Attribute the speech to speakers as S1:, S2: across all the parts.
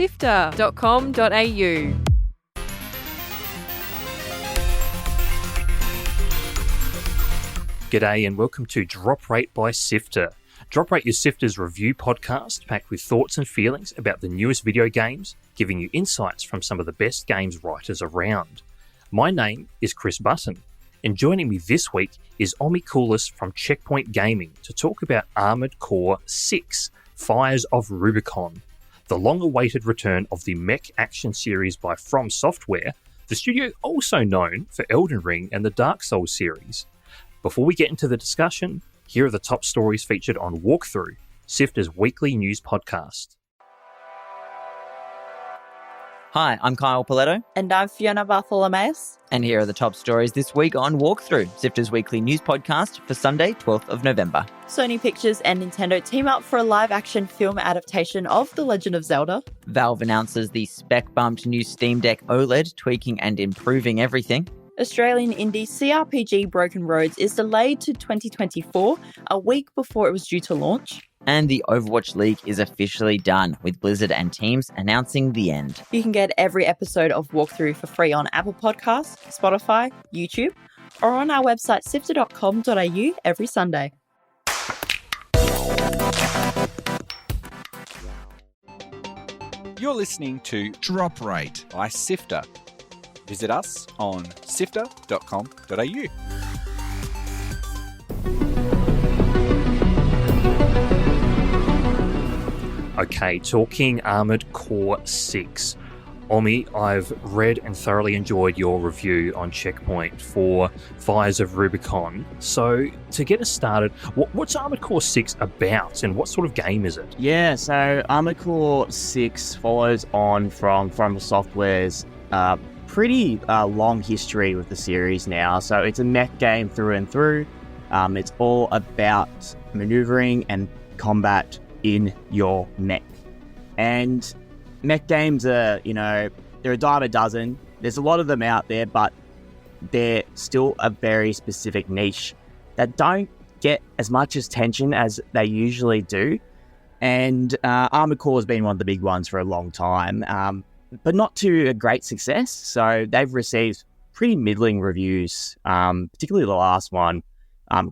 S1: SIFTER.com.au.
S2: G'day and welcome to Drop Rate by SIFTER. Drop Rate is SIFTER's review podcast packed with thoughts and feelings about the newest video games, giving you insights from some of the best games writers around. My name is Chris Button, and joining me this week is Omi Koulis from Checkpoint Gaming to talk about Armored Core 6, Fires of Rubicon, the long-awaited return of the mech action series by From Software, the studio also known for Elden Ring and the Dark Souls series. Before we get into the discussion, here are the top stories featured on Walkthrough, SIFTER's weekly news podcast.
S3: Hi, I'm Kyle Paletto.
S4: And I'm Fiona Bartholomeus.
S3: And here are the top stories this week on Walkthrough, SIFTER's weekly news podcast for Sunday, 12th of November.
S4: Sony Pictures and Nintendo team up for a live-action film adaptation of The Legend of Zelda.
S3: Valve announces the spec-bumped new Steam Deck OLED, tweaking and improving everything.
S4: Australian indie CRPG Broken Roads is delayed to 2024, a week before it was due to launch.
S3: And the Overwatch League is officially done, with Blizzard and teams announcing the end.
S4: You can get every episode of Walkthrough for free on Apple Podcasts, Spotify, YouTube, or on our website sifter.com.au every Sunday.
S5: You're listening to Drop Rate by SIFTER. Visit us on sifter.com.au.
S2: Okay, talking Armored Core 6. Omi, I've read and thoroughly enjoyed your review on Checkpoint for Fires of Rubicon. So, to get us started, what's Armored Core 6 about and what sort of game is it?
S6: Yeah, so Armored Core 6 follows on from Software's pretty long history with the series now. So it's a mech game through and through. It's all about maneuvering and combat in your mech. And mech games are, they're a dime a dozen. There's a lot of them out there, but they're still a very specific niche that don't get as much attention as they usually do. And Armored Core has been one of the big ones for a long time. But not to a great success. So they've received pretty middling reviews, particularly the last one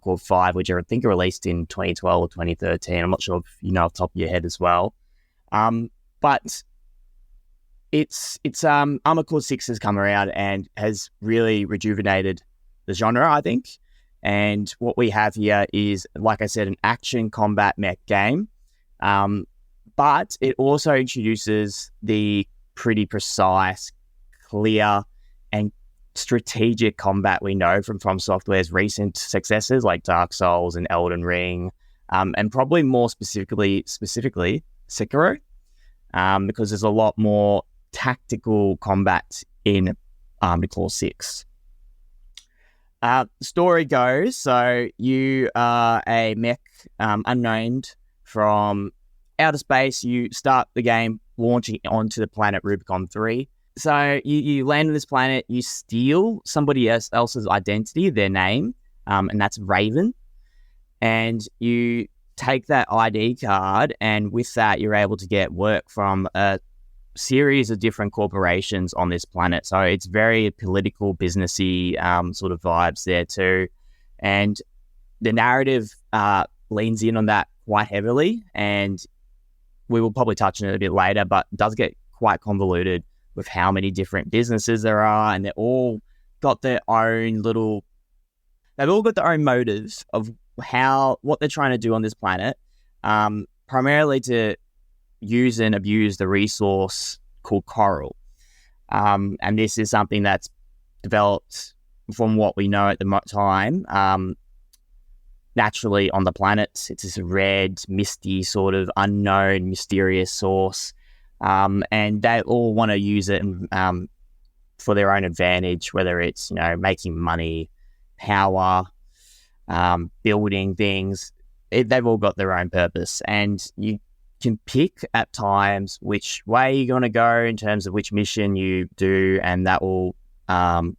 S6: called 5, which I think released in 2012 or 2013. I'm not sure if you know off the top of your head as well. But it's Armored Core 6 has come around and has really rejuvenated the genre, I think. And what we have here is, like I said, an action combat mech game. But it also introduces the pretty precise, clear, and strategic combat we know from Software's recent successes like Dark Souls and Elden Ring, and probably more specifically Sekiro, because there's a lot more tactical combat in Armored Core 6. The story goes, so you are a mech unnamed from outer space. You start the game launching onto the planet Rubicon 3. So you land on this planet, you steal somebody else's identity, their name, and that's Raven. And you take that ID card, and with that, you're able to get work from a series of different corporations on this planet. So it's very political, businessy sort of vibes there too. And the narrative leans in on that quite heavily, and we will probably touch on it a bit later, but it does get quite convoluted with how many different businesses there are, and they've all got their own motives of what they're trying to do on this planet, primarily to use and abuse the resource called coral. And this is something that's developed from what we know at the time, naturally on the planet. It's this red, misty, sort of unknown, mysterious source. And they all want to use it for their own advantage, whether it's, making money, power, building things. They've all got their own purpose. And you can pick at times which way you're going to go in terms of which mission you do, and that will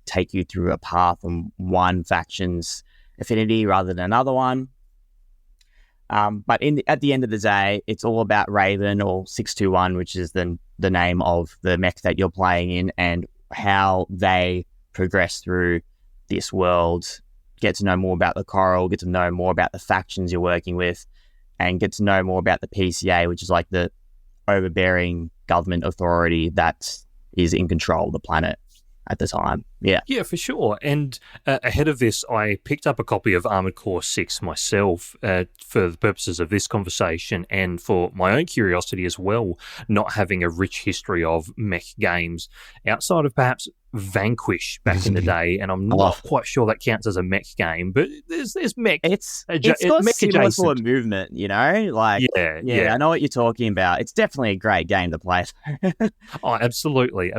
S6: take you through a path on one faction's affinity rather than another one. But at the end of the day, it's all about Raven or 621, which is the name of the mech that you're playing in, and how they progress through this world, get to know more about the Coral, get to know more about the factions you're working with, and get to know more about the PCA, which is like the overbearing government authority that is in control of the planet at the time. Yeah,
S2: for sure. And ahead of this, I picked up a copy of Armored Core 6 myself for the purposes of this conversation and for my own curiosity as well, not having a rich history of mech games outside of perhaps Vanquish back in the day, and I'm not quite sure that counts as a mech game, but there's mech.
S6: It's got
S2: mech
S6: similar
S2: adjacent.
S6: sort of movement, you know? Like, yeah, I know what you're talking about. It's definitely a great game to play.
S2: Oh, absolutely.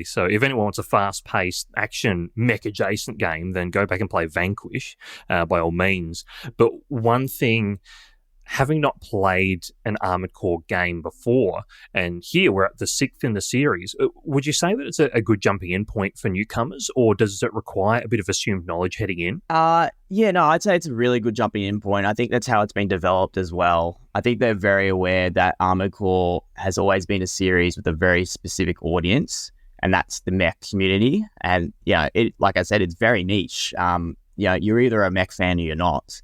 S2: So if anyone wants a fast-paced action mech adjacent game, then go back and play Vanquish by all means. But one thing, having not played an Armored Core game before, and here we're at the 6th in the series, would you say that it's a good jumping in point for newcomers, or does it require a bit of assumed knowledge heading in?
S6: I'd say it's a really good jumping in point. I think that's how it's been developed as well. I think they're very aware that Armored Core has always been a series with a very specific audience, and that's the mech community. And, like I said, it's very niche. You're either a mech fan or you're not.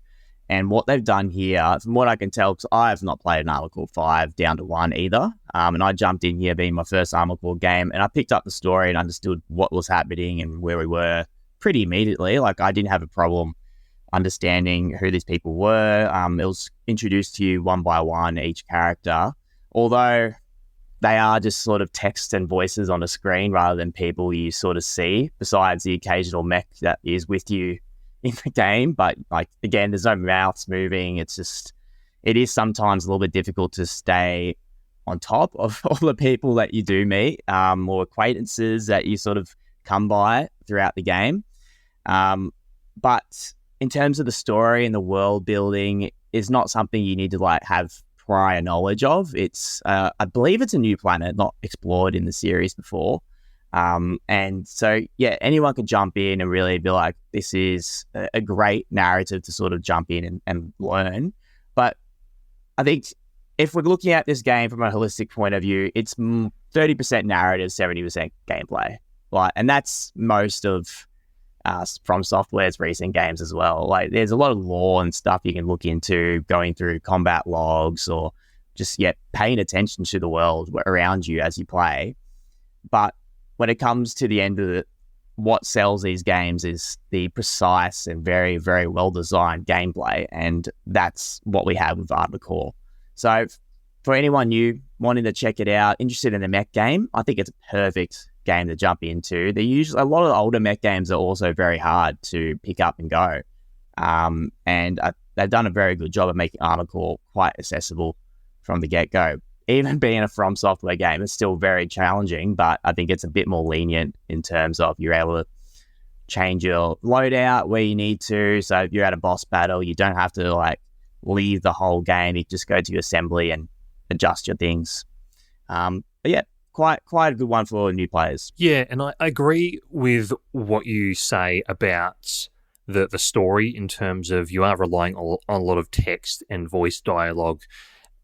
S6: And what they've done here, from what I can tell, because I have not played an Armored Core 5 down to 1 either, and I jumped in here being my first Armored Core game, and I picked up the story and understood what was happening and where we were pretty immediately. Like, I didn't have a problem understanding who these people were. It was introduced to you one by one, each character, although they are just sort of text and voices on a screen rather than people you sort of see, besides the occasional mech that is with you in the game. But like, again, there's no mouths moving. It is sometimes a little bit difficult to stay on top of all the people that you do meet, or acquaintances that you sort of come by throughout the game. But in terms of the story and the world building, is not something you need to like have prior knowledge of. It's I believe it's a new planet, not explored in the series before. And so, anyone can jump in and really be like, this is a great narrative to sort of jump in and learn. But I think if we're looking at this game from a holistic point of view, it's 30% narrative, 70% gameplay. And that's most of From Software's recent games as well. Like, there's a lot of lore and stuff you can look into, going through combat logs or just, paying attention to the world around you as you play. But when it comes to the end of it, what sells these games is the precise and very, very well-designed gameplay, and that's what we have with Armored Core. So for anyone new wanting to check it out, interested in the mech game, I think it's a perfect game to jump into. A lot of the older mech games are also very hard to pick up and go, and they've done a very good job of making Armored Core quite accessible from the get-go. Even being a From Software game, it's still very challenging, but I think it's a bit more lenient in terms of you're able to change your loadout where you need to. So if you're at a boss battle, you don't have to leave the whole game. You just go to your assembly and adjust your things. But quite a good one for new players.
S2: Yeah, and I agree with what you say about the story in terms of you are relying on a lot of text and voice dialogue,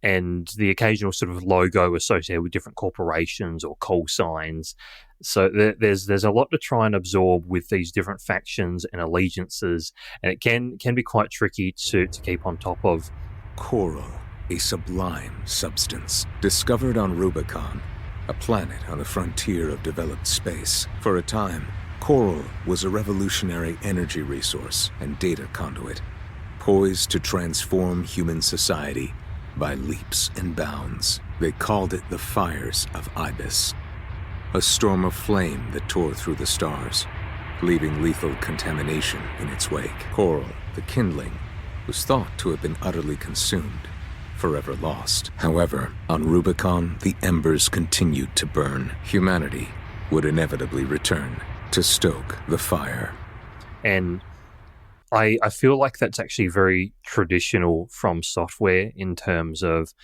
S2: and the occasional sort of logo associated with different corporations or call signs. So there's a lot to try and absorb with these different factions and allegiances, and it can be quite tricky to keep on top of.
S1: Coral, a sublime substance, discovered on Rubicon, a planet on the frontier of developed space. For a time, coral was a revolutionary energy resource and data conduit, poised to transform human society by leaps and bounds. They called it the Fires of Ibis, a storm of flame that tore through the stars, leaving lethal contamination in its wake. Coral, the kindling, was thought to have been utterly consumed, forever lost. However, on Rubicon, the embers continued to burn. Humanity would inevitably return to stoke the fire.
S2: And I feel like that's actually very traditional From Software in terms of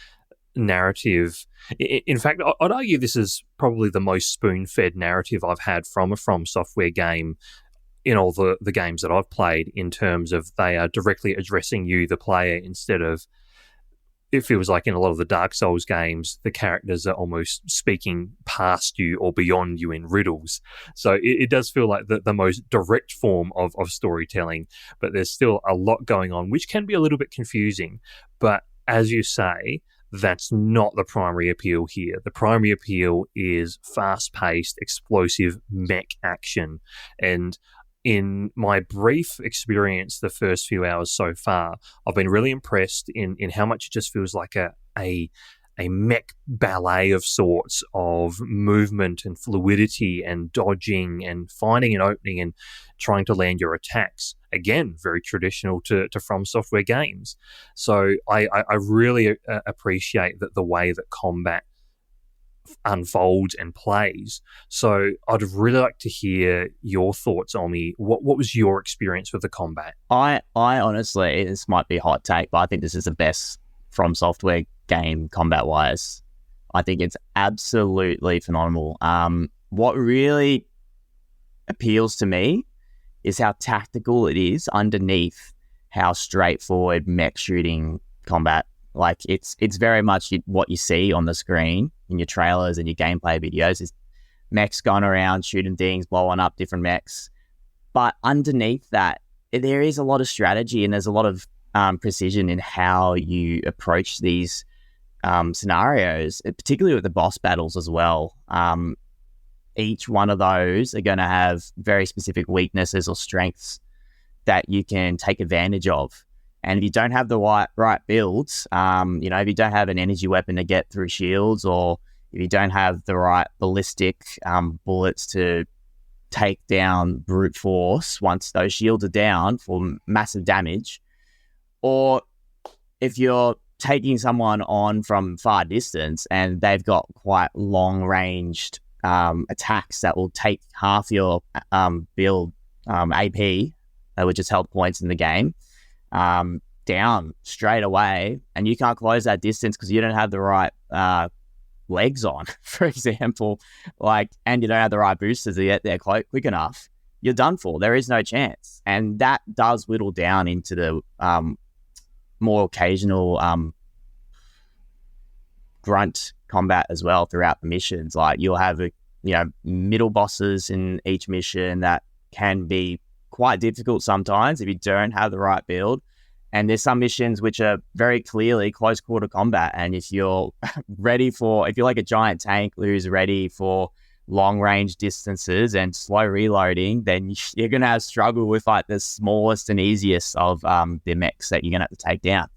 S2: narrative. In fact, I'd argue this is probably the most spoon-fed narrative I've had from a From Software game in all the games that I've played, in terms of they are directly addressing you, the player, instead of it feels like in a lot of the Dark Souls games, the characters are almost speaking past you or beyond you in riddles. So it does feel like the most direct form of storytelling, but there's still a lot going on, which can be a little bit confusing. But as you say, that's not the primary appeal here. The primary appeal is fast-paced, explosive mech action. And in my brief experience the first few hours so far, I've been really impressed in how much it just feels like a mech ballet of sorts of movement and fluidity and dodging and finding an opening and trying to land your attacks. Again, very traditional to From Software games. So I really appreciate that the way that combat unfolds and plays. So I'd really like to hear your thoughts, Omi. What was your experience with the combat?
S6: I honestly, this might be a hot take, but I think this is the best From Software game combat-wise. I think it's absolutely phenomenal. What really appeals to me is how tactical it is underneath how straightforward mech shooting combat. Like it's very much what you see on the screen in your trailers and your gameplay videos is mechs going around shooting things, blowing up different mechs. But underneath that, there is a lot of strategy and there's a lot of precision in how you approach these scenarios, particularly with the boss battles as well. Each one of those are going to have very specific weaknesses or strengths that you can take advantage of. And if you don't have the right builds, if you don't have an energy weapon to get through shields, or if you don't have the right ballistic bullets to take down brute force once those shields are down for massive damage, or if you're taking someone on from far distance and they've got quite long-ranged attacks that will take half your build AP, which is health points in the game, down straight away, and you can't close that distance because you don't have the right legs on, for example, and you don't have the right boosters to get there quick enough, you're done for. There is no chance. And that does whittle down into the more occasional grunt combat as well throughout the missions. Like you'll have middle bosses in each mission that can be quite difficult sometimes if you don't have the right build. And there's some missions which are very clearly close quarter combat. And if you're if you're like a giant tank who's ready for long range distances and slow reloading, then you're going to have struggle with like the smallest and easiest of the mechs that you're going to have to take down.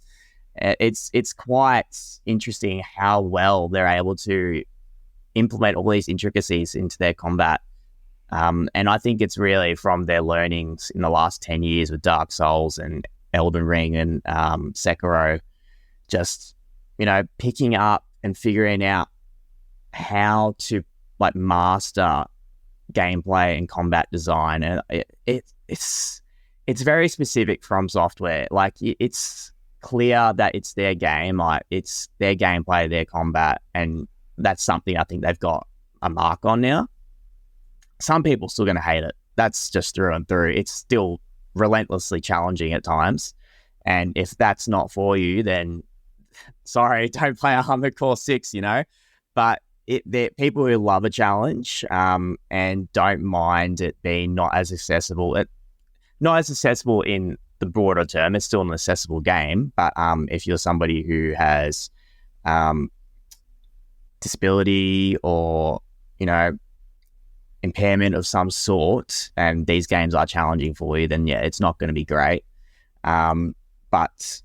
S6: It's quite interesting how well they're able to implement all these intricacies into their combat. And I think it's really from their learnings in the last 10 years with Dark Souls and ELDEN RING and Sekiro, just, picking up and figuring out how to master gameplay and combat design. And it's very specific From Software. Like it's clear that it's their game, it's their gameplay, their combat, and that's something I think they've got a mark on now. Some people are still going to hate it. That's just through and through. It's still relentlessly challenging at times. And if that's not for you, then sorry, don't play Armored Core 6, But they're people who love a challenge and don't mind it being not as accessible. Not as accessible in the broader term. It's still an accessible game. But if you're somebody who has disability or, impairment of some sort, and these games are challenging for you, then yeah, it's not going to be great. But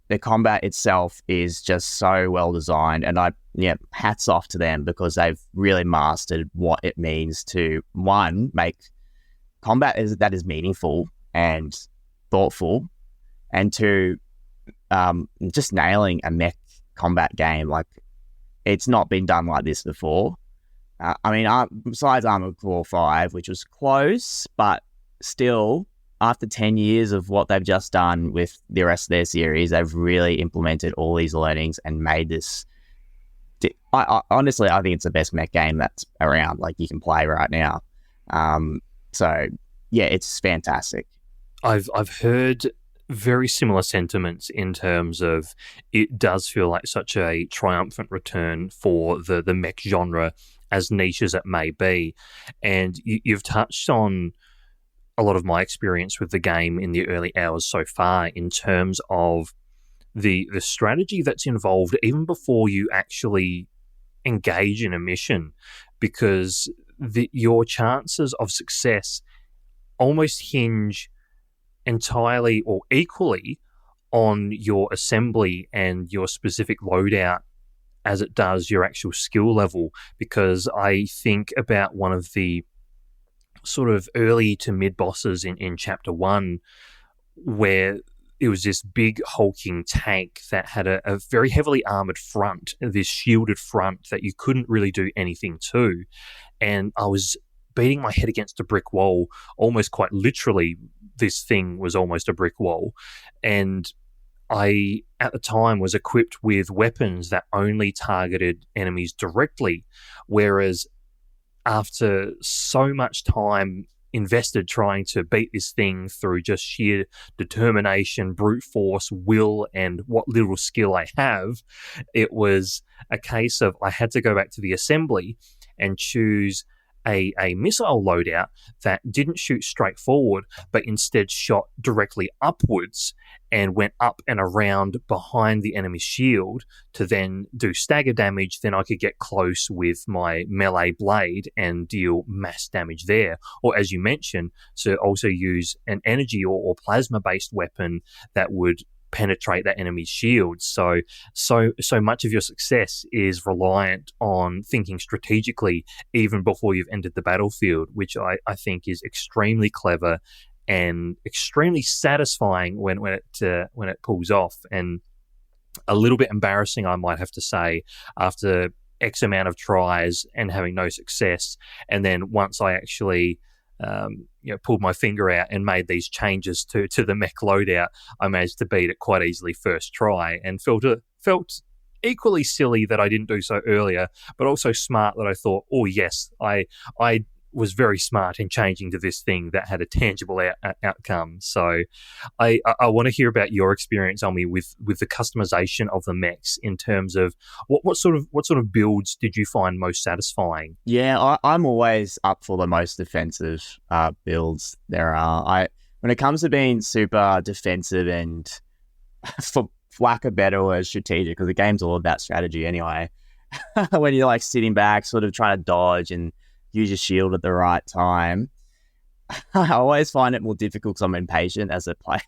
S6: the combat itself is just so well designed, and hats off to them because they've really mastered what it means to, one, make combat that is meaningful and thoughtful, and two, just nailing a mech combat game. Like, it's not been done like this before. Besides Armored Core 5, which was close, but still, after 10 years of what they've just done with the rest of their series, they've really implemented all these learnings and made this. Honestly, I think it's the best mech game that's around, you can play right now. So, yeah, it's fantastic.
S2: I've heard very similar sentiments in terms of it does feel like such a triumphant return for the mech genre, as niche as it may be. And you've touched on a lot of my experience with the game in the early hours so far in terms of the strategy that's involved even before you actually engage in a mission, because your chances of success almost hinge entirely or equally on your assembly and your specific loadout as it does your actual skill level. Because I think about one of the sort of early to mid bosses in Chapter 1, where it was this big hulking tank that had a very heavily armoured front, this shielded front that you couldn't really do anything to. And I was beating my head against a brick wall, almost quite literally. This thing was almost a brick wall. And I, at the time, was equipped with weapons that only targeted enemies directly, whereas after so much time invested trying to beat this thing through just sheer determination, brute force, will, and what little skill I have, it was a case of I had to go back to the assembly and choose a missile loadout that didn't shoot straight forward, but instead shot directly upwards and went up and around behind the enemy's shield to then do stagger damage. Then I could get close with my melee blade and deal mass damage there. Or, as you mentioned, to also use an energy or plasma-based weapon that would penetrate that enemy's shield. So much of your success is reliant on thinking strategically even before you've entered the battlefield, which I think is extremely clever and extremely satisfying when it pulls off, and a little bit embarrassing, I might have to say, after X amount of tries and having no success. And then once I actually pulled my finger out and made these changes to the mech loadout, I managed to beat it quite easily first try, and felt equally silly that I didn't do so earlier, but also smart that I thought, oh yes, I was very smart in changing to this thing that had a tangible outcome. So I want to hear about your experience, Omi, with the customization of the mechs in terms of what sort of builds did you find most satisfying?
S6: Yeah, I'm always up for the most defensive builds there are. When it comes to being super defensive and, for lack of better word, strategic, because the game's all about strategy anyway, when you're like sitting back, sort of trying to dodge and use your shield at the right time, I always find it more difficult because I'm impatient as a player.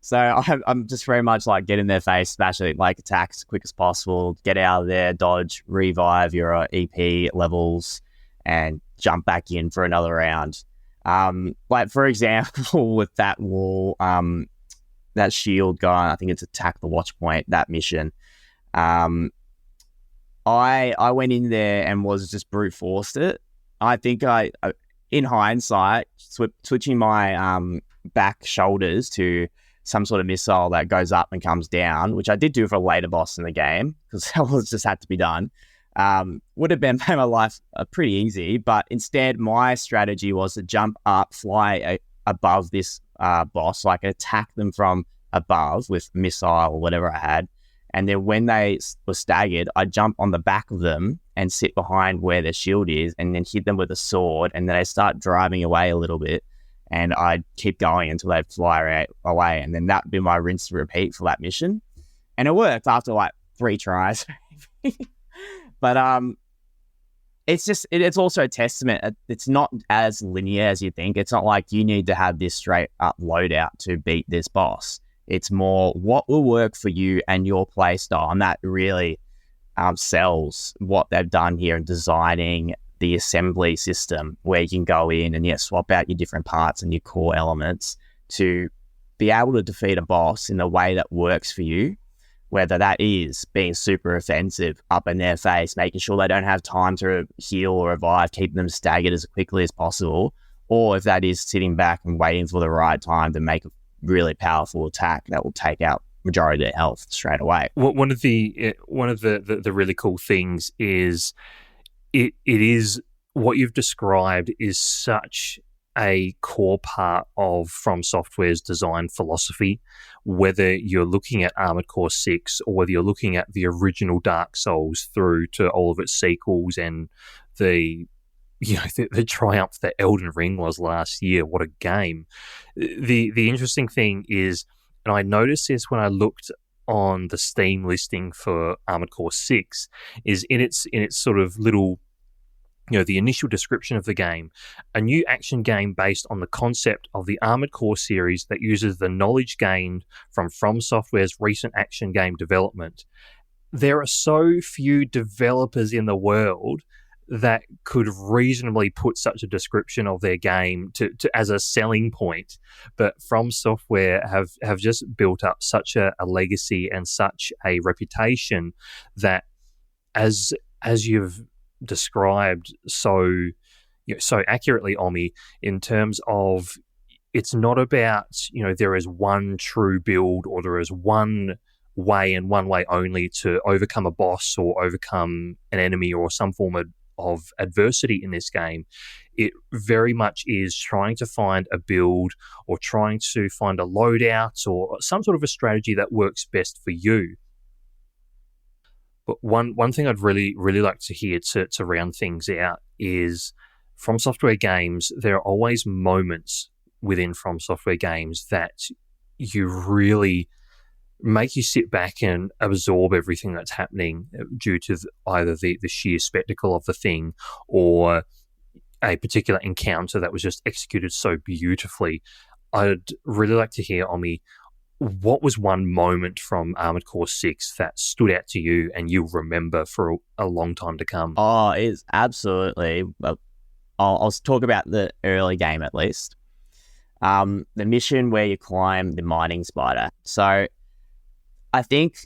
S6: So I'm just very much like get in their face, smash it, like attack as quick as possible, get out of there, dodge, revive your EP levels, and jump back in for another round. Like for example, with that wall, that shield guy, I think it's attack the watch point, that mission. I went in there and was just brute forced it. I think I in hindsight, switching my back shoulders to some sort of missile that goes up and comes down, which I did do for a later boss in the game because that was just had to be done, would have made my life pretty easy. But instead, my strategy was to jump up, fly above this boss, like attack them from above with missile or whatever I had. And then when they were staggered, I'd jump on the back of them and sit behind where their shield is and then hit them with a sword. And then they start driving away a little bit. And I'd keep going until they'd fly away. And then that'd be my rinse and repeat for that mission. And it worked after like 3 tries. But it's also a testament. It's not as linear as you think. It's not like you need to have this straight up loadout to beat this boss. It's more what will work for you and your play style. And that really sells what they've done here in designing the assembly system where you can go in and swap out your different parts and your core elements to be able to defeat a boss in the way that works for you, whether that is being super offensive, up in their face, making sure they don't have time to heal or revive, keeping them staggered as quickly as possible, or if that is sitting back and waiting for the right time to make a really powerful attack that will take out majority of their health straight away.
S2: One of the really cool things is it is what you've described is such a core part of From Software's design philosophy, whether you're looking at Armored Core 6 or whether you're looking at the original Dark Souls through to all of its sequels and the triumph that Elden Ring was last year. What a game. The interesting thing is, and I noticed this when I looked on the Steam listing for Armored Core 6, is in its sort of little, the initial description of the game, a new action game based on the concept of the Armored Core series that uses the knowledge gained from Software's recent action game development. There are so few developers in the world that could reasonably put such a description of their game to as a selling point, but From Software have just built up such a legacy and such a reputation that, as you've described so accurately, Omi, in terms of it's not about there is one true build or there is one way and one way only to overcome a boss or overcome an enemy or some form of adversity in this game. It very much is trying to find a build or trying to find a loadout or some sort of a strategy that works best for you. But one thing I'd really like to hear to round things out is, From Software games, there are always moments within From Software games that you really make you sit back and absorb everything that's happening due to either the sheer spectacle of the thing or a particular encounter that was just executed so beautifully. I'd really like to hear, Omi, what was one moment from Armored Core 6 that stood out to you and you'll remember for a long time to come?
S6: Oh, it's absolutely. I'll talk about the early game at least. The mission where you climb the mining spider. So I think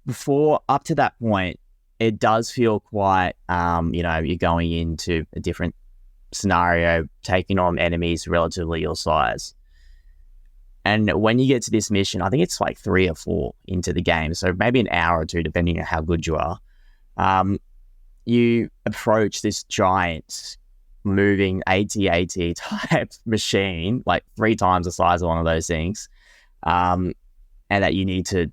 S6: before, up to that point, it does feel quite, you're going into a different scenario, taking on enemies relatively your size. And when you get to this mission, I think it's like 3 or 4 into the game, so maybe an hour or 2, depending on how good you are. You approach this giant moving AT-AT type machine, like 3 times the size of one of those things, and that you need to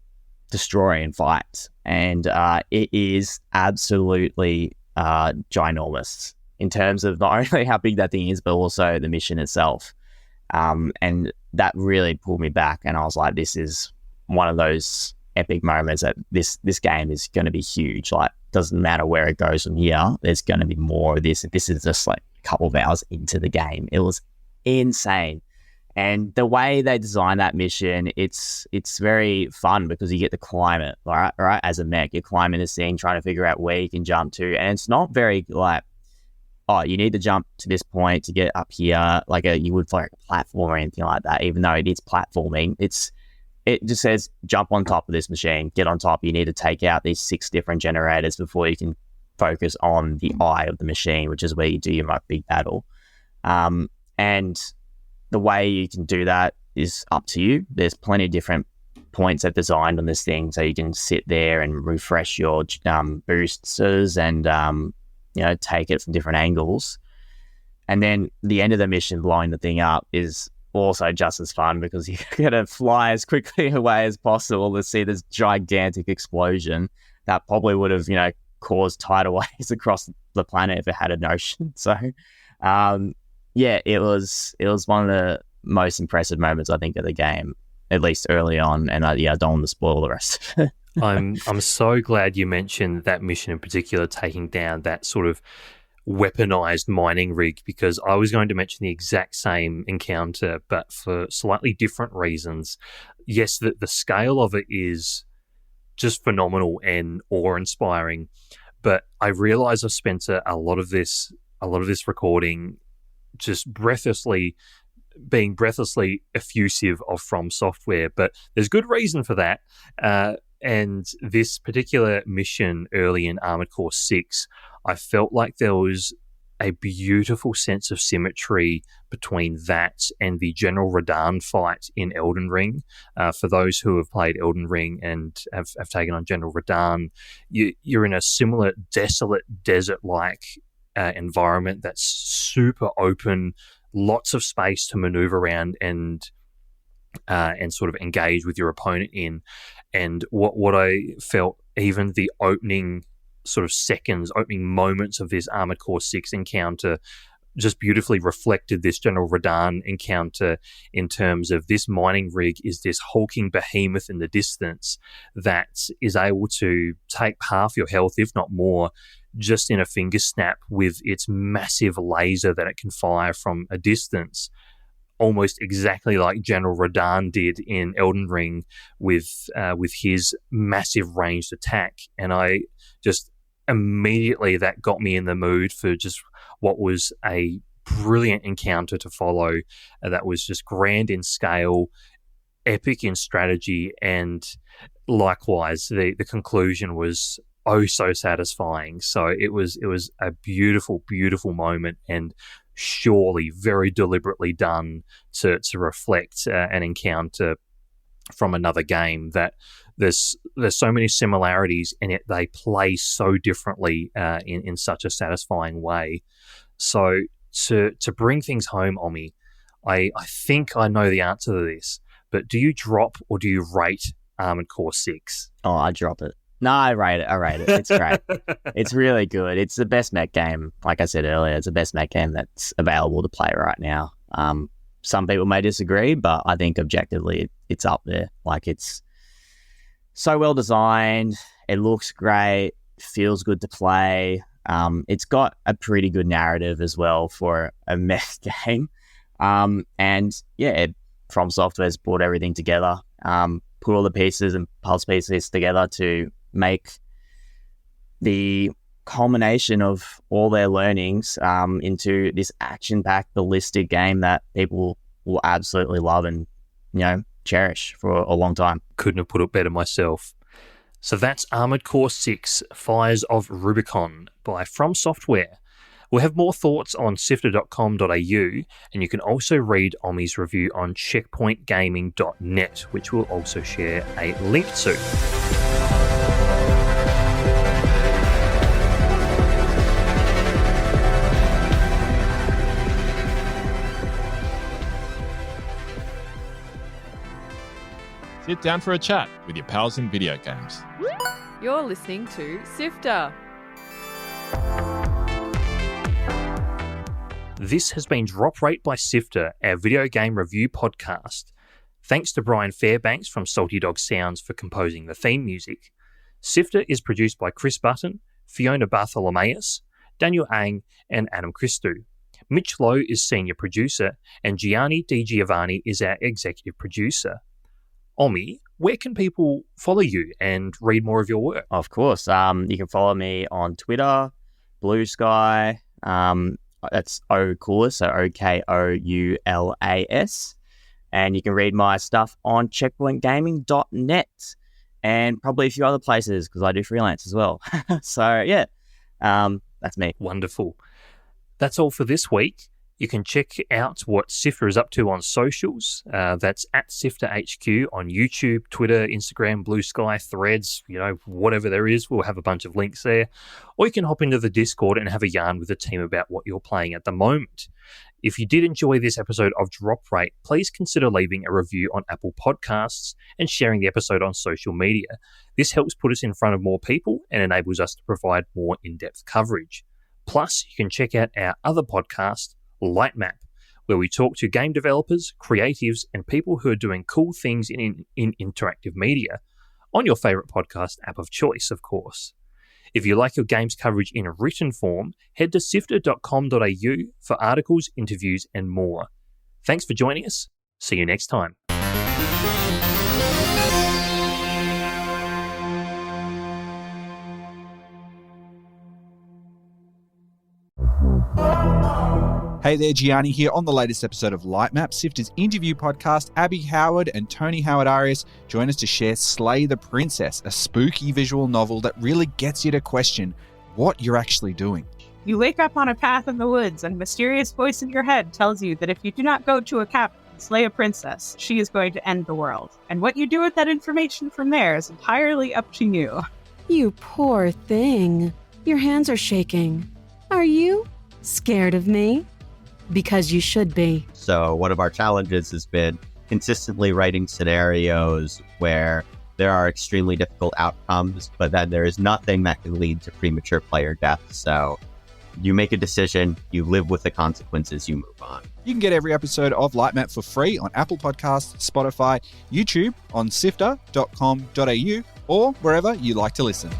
S6: destroy and fight. And it is absolutely ginormous in terms of not only how big that thing is, but also the mission itself. And that really pulled me back, and I was like, this is one of those epic moments that this game is going to be huge. Like, doesn't matter where it goes from here, there's going to be more of this. This is just like a couple of hours into the game. It was insane. And the way they designed that mission, it's very fun because you get to climb it, right? As a mech, you're climbing this thing, trying to figure out where you can jump to. And it's not very like, oh, you need to jump to this point to get up here, like you would for a platform or anything like that, even though it is platforming. It just says, jump on top of this machine, get on top. You need to take out these 6 different generators before you can focus on the eye of the machine, which is where you do your big battle. And the way you can do that is up to you. There's plenty of different points they've designed on this thing, so you can sit there and refresh your boosters and take it from different angles. And then the end of the mission, blowing the thing up, is also just as fun because you're going to fly as quickly away as possible to see this gigantic explosion that probably would have, caused tidal waves across the planet if it had an ocean. So, it was one of the most impressive moments, I think, of the game, at least early on. And I don't want to spoil the rest of it.
S2: I'm so glad you mentioned that mission in particular, taking down that sort of weaponized mining rig, because I was going to mention the exact same encounter, but for slightly different reasons. Yes, the scale of it is just phenomenal and awe-inspiring, but I realize I've spent a lot of this recording just being breathlessly effusive of From Software, but there's good reason for that. And this particular mission early in Armored Core 6, I felt like there was a beautiful sense of symmetry between that and the General Radahn fight in Elden Ring. For those who have played Elden Ring and have taken on General Radahn, you're in a similar desolate desert-like environment that's super open, lots of space to maneuver around and sort of engage with your opponent in. And what I felt, even the opening sort of seconds, opening moments of this Armored Core 6 encounter just beautifully reflected this General Radahn encounter, in terms of this mining rig is this hulking behemoth in the distance that is able to take half your health, if not more, just in a finger snap with its massive laser that it can fire from a distance, almost exactly like General Radahn did in Elden Ring with his massive ranged attack. And I just immediately, that got me in the mood for just what was a brilliant encounter to follow. That was just grand in scale, epic in strategy, and likewise, the conclusion was oh so satisfying. So it was a beautiful, beautiful moment, and surely very deliberately done to reflect an encounter from another game. That there's so many similarities, and yet they play so differently in such a satisfying way. So to bring things home, Omi, I think I know the answer to this, but do you drop or do you rate Armored Core 6?
S6: Oh, I drop it. No, I rate it. It's great. It's really good. It's the best mech game. Like I said earlier, it's the best mech game that's available to play right now. Some people may disagree, but I think objectively it's up there. Like, it's so well designed. It looks great. Feels good to play. It's got a pretty good narrative as well for a mech game. And yeah, From Software's brought everything together, put all the pieces and puzzle pieces together to make the culmination of all their learnings into this action-packed, ballistic game that people will absolutely love and, cherish for a long time.
S2: Couldn't have put it better myself. So that's Armored Core 6, Fires of Rubicon by From Software. We'll have more thoughts on sifter.com.au, and you can also read Omi's review on checkpointgaming.net, which we'll also share a link to.
S7: Sit down for a chat with your pals in video games.
S8: You're listening to SIFTER.
S2: This has been Drop Rate by SIFTER, our video game review podcast. Thanks to Brian Fairbanks from Salty Dog Sounds for composing the theme music. SIFTER is produced by Chris Button, Fiona Bartholomeus, Daniel Ang, and Adam Christou. Mitch Lowe is senior producer, and Gianni Di Giovanni is our executive producer. Omi, where can people follow you and read more of your work?
S6: Of course. You can follow me on Twitter, Blue Sky. That's Okoulas, so Okoulas. And you can read my stuff on checkpointgaming.net and probably a few other places because I do freelance as well. So, yeah, that's me.
S2: Wonderful. That's all for this week. You can check out what SIFTER is up to on socials. That's at SIFTERHQ on YouTube, Twitter, Instagram, Blue Sky, Threads, whatever there is. We'll have a bunch of links there. Or you can hop into the Discord and have a yarn with the team about what you're playing at the moment. If you did enjoy this episode of Drop Rate, please consider leaving a review on Apple Podcasts and sharing the episode on social media. This helps put us in front of more people and enables us to provide more in-depth coverage. Plus, you can check out our other podcast, Lightmap, where we talk to game developers, creatives, and people who are doing cool things in interactive media on your favourite podcast app of choice, of course. If you like your games coverage in a written form, head to sifter.com.au for articles, interviews, and more. Thanks for joining us. See you next time.
S5: Hey there, Gianni here on the latest episode of Lightmap, SIFTER's interview podcast. Abby Howard and Tony Howard-Arias join us to share Slay the Princess, a spooky visual novel that really gets you to question what you're actually doing.
S9: You wake up on a path in the woods and a mysterious voice in your head tells you that if you do not go to a cabin and slay a princess, she is going to end the world. And what you do with that information from there is entirely up to you.
S10: You poor thing. Your hands are shaking. Are you scared of me? Because you should be.
S11: So one of our challenges has been consistently writing scenarios where there are extremely difficult outcomes, but then there is nothing that can lead to premature player death. So you make a decision, you live with the consequences, you move on.
S5: You can get every episode of Lightmap for free on Apple Podcasts, Spotify, YouTube, on sifter.com.au, or wherever you like to listen.